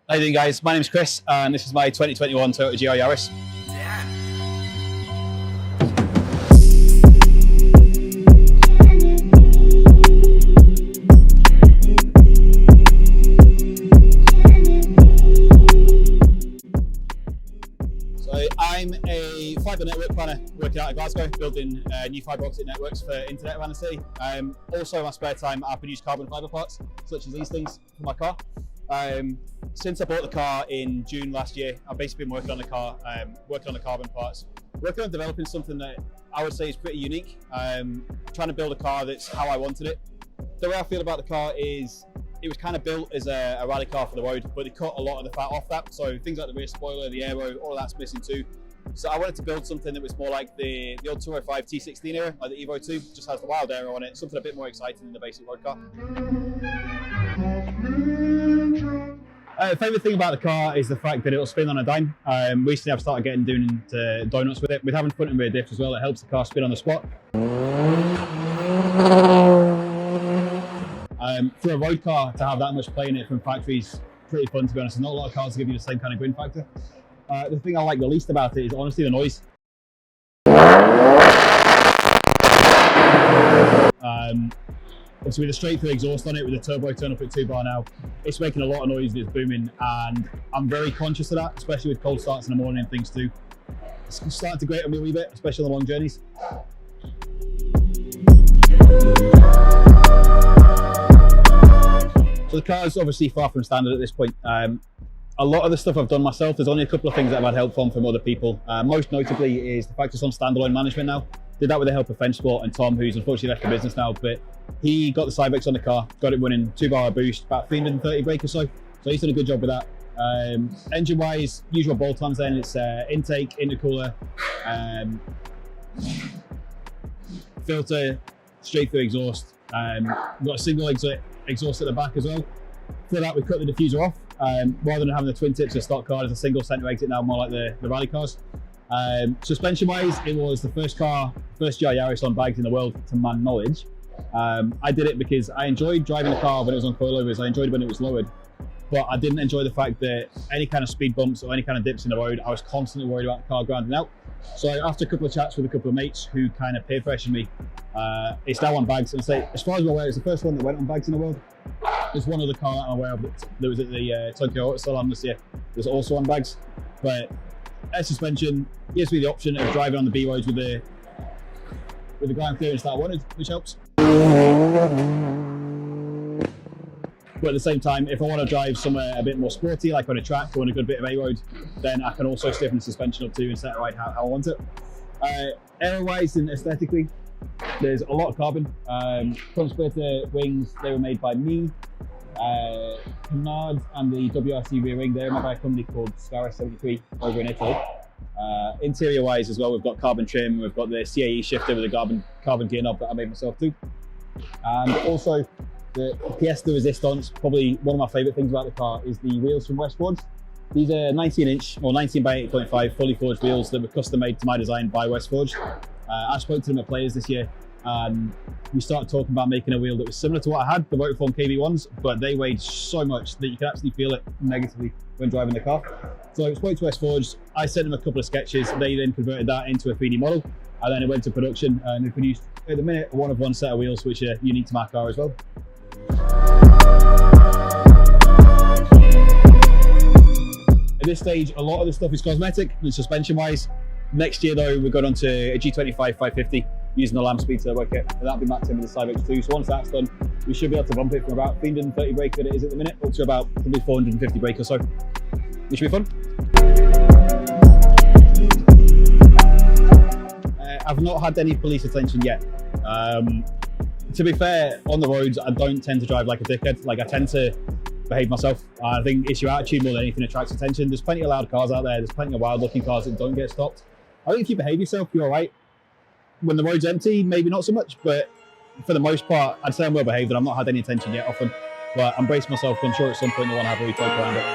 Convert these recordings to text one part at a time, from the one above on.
How you doing, guys? My name's Chris, and this is my 2021 Toyota GR Yaris. So I'm a fibre network planner working out of Glasgow, building new fibre optic networks for internet around the city. Also, in my spare time, I produce carbon fibre parts, such as these things for my car. Since I bought the car in June last year, I've basically been working on the car, working on the carbon parts, working on developing something that I would say is pretty unique. Trying to build a car that's how I wanted it. The way I feel about the car is it was kind of built as a rally car for the road, but they cut a lot of the fat off that. So things like the rear spoiler, the aero, all of that's missing too. So I wanted to build something that was more like the old 205 T16 era, like the Evo 2, just has the wild aero on it, something a bit more exciting than the basic road car. Favourite thing about the car is the fact that it'll spin on a dime. Recently I've started doing into donuts with it. With having front and rear diffs as well, it helps the car spin on the spot. For a road car, to have that much play in it from factory is pretty fun, to be honest. There's not a lot of cars that give you the same kind of grin factor. The thing I like the least about it is honestly the noise. Obviously with a straight through exhaust on it, with a turbo turn up at 2 bar now, it's making a lot of noise and it's booming, and I'm very conscious of that, especially with cold starts in the morning and things too. It's starting to grate on me a wee bit, especially on the long journeys. So the car is obviously far from standard at this point. A lot of the stuff I've done myself, there's only a couple of things that I've had help from other people. Most notably is the fact it's on standalone management now. Did that with the help of French Sport and Tom, who's unfortunately left the business now, but he got the Cybex on the car, got it running 2 bar boost, about 330 brake or so. So he's done a good job with that. Engine wise, usual bolt-ons then, it's intake, intercooler, filter, straight through exhaust. We've got a single exhaust at the back as well. For that, we cut the diffuser off. Rather than having the twin tips of stock car, there's a single centre exit now, more like the rally cars. Suspension wise, it was the first GR Yaris on bags in the world to my knowledge. I did it because I enjoyed driving the car when it was on coilovers. I enjoyed it when it was lowered, but I didn't enjoy the fact that any kind of speed bumps or any kind of dips in the road, I was constantly worried about the car grounding out. So after a couple of chats with a couple of mates who kind of peer pressured me, it's now on bags. And so as far as I'm aware, it's the first one that went on bags in the world. There's one other car that I'm aware of that was at the Tokyo Auto Salon this year. There's also on bags, but air suspension gives me the option of driving on the B roads with the ground clearance that I wanted, which helps. But at the same time, if I want to drive somewhere a bit more sporty, like on a track or on a good bit of A road, then I can also stiffen the suspension up too and set it right how I want it. Aero-wise and aesthetically, there's a lot of carbon. Front splitter wings, they were made by me. Canard and the WRC rear ring, they're made by a company called Scara 73 over in Italy. Interior wise as well, we've got carbon trim, we've got the CAE shifter with a carbon gear knob that I made myself too. And also the pièce de résistance, probably one of my favourite things about the car is the wheels from West Forge. These are 19 or 19 by 8.5 fully forged wheels that were custom made to my design by West Forge. I spoke to them at Players this year, and we started talking about making a wheel that was similar to what I had, the Rotoform KB1s, but they weighed so much that you could actually feel it negatively when driving the car. So I spoke to West Forge, I sent them a couple of sketches, they then converted that into a 3D model, and then it went to production, and they produced, at the minute, a one-of-one set of wheels, which are unique to my car as well. At this stage, a lot of the stuff is cosmetic and suspension-wise. Next year though, we're going on to a G25 550 using the Lamar speed turbo kit, and that'll be mapped in with the Cybex 2. So once that's done, we should be able to bump it from about 330 brake that it is at the minute up to about probably 450 brake or so, which should be fun. I've not had any police attention yet. To be fair, on the roads, I don't tend to drive like a dickhead. Like, I tend to behave myself. I think it's your attitude more than anything attracts attention. There's plenty of loud cars out there. There's plenty of wild looking cars that don't get stopped. I think if you behave yourself, you're all right. When the road's empty, maybe not so much, but for the most part, I'd say I'm well behaved and I've not had any attention yet often. But I'm bracing myself, I'm sure at some point I want to have a wee poke around it.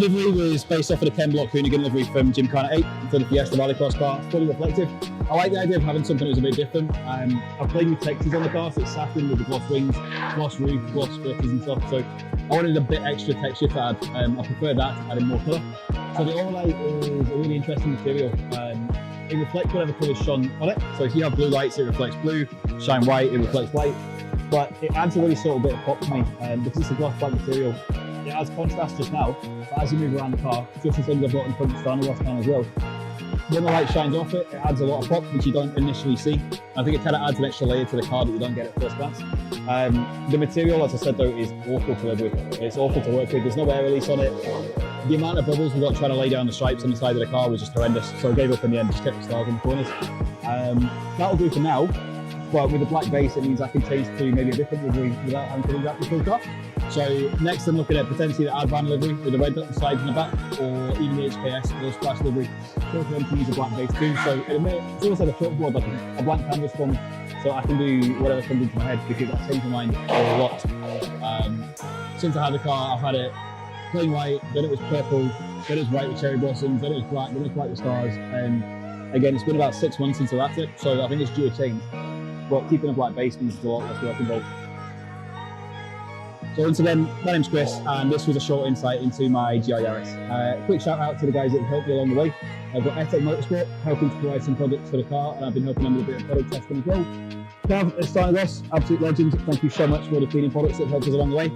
livery was based off of the Ken Block Hoonigan livery from Gymkhana 8 for the Fiesta Rallycross car, fully reflective. I like the idea of having something that was a bit different. I've played with textures on the car, so it's satin with the gloss wings, gloss roof, gloss splitters and stuff, so I wanted a bit extra texture to add. I prefer that to add in more colour. So the overlay is a really interesting material. It reflects whatever colour is shone on it, so if you have blue lights it reflects blue, shine white, it reflects white, but it adds a really subtle bit of pop to me, because it's a gloss black material. It adds contrast just now, but as you move around the car, just the things I've got in front of the stand can as well. When the light shines off it, it adds a lot of pop, which you don't initially see. I think it kind of adds an extra layer to the car that you don't get at first glance. The material, as I said though, is awful to live with. It's awful to work with. There's no air release on it. The amount of bubbles we got trying to lay down the stripes on the side of the car was just horrendous. So I gave up in the end, just kept the stars in the corners. That'll do for now. But with the black base, it means I can change to maybe a different livery without having to rewrap the full car. So next I'm looking at potentially the Advan livery with the red sides in the back, or even the HKS or splash livery. Both of them can use a black base too. So it's almost like a shortboard, like a blank canvas one. So I can do whatever comes into my head because I've changed my mind a lot. Since I had the car, I've had it plain white, then it was purple, then it was white with cherry blossoms, then it was black, then it was white with stars. And again, it's been about 6 months since I wrapped it, so I think it's due a change. But keeping a black base means it's a lot less work involved. So once again, my name's Chris, and this was a short insight into my GR Yaris. Quick shout out to the guys that helped me along the way. I've got Etec Motorsport helping to provide some products for the car, and I've been helping them with a bit of product testing as well. Cav, let's start with us. Absolute legend. Thank you so much for the cleaning products that helped us along the way.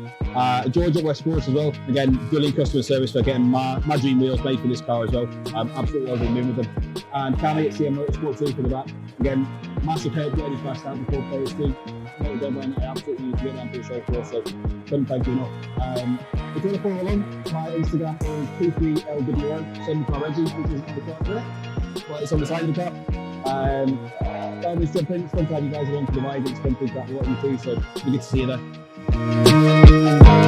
George at West Sports as well. Again, brilliant customer service for getting my dream wheels made for this car as well. Absolutely lovely being with them. And Cammy at CM Motorsport too for the back. Again, massive help getting his fast out before players too. Not a deadline that I absolutely need to get down to the show for, so couldn't thank you enough. If you want to follow along, my Instagram is P3LWO, send me car Reggie, which isn't on the car today, but it's on the side of the car. Always jump in, sometimes you guys are on to the ride, it's fun to interact with what you do, so we get to see you there.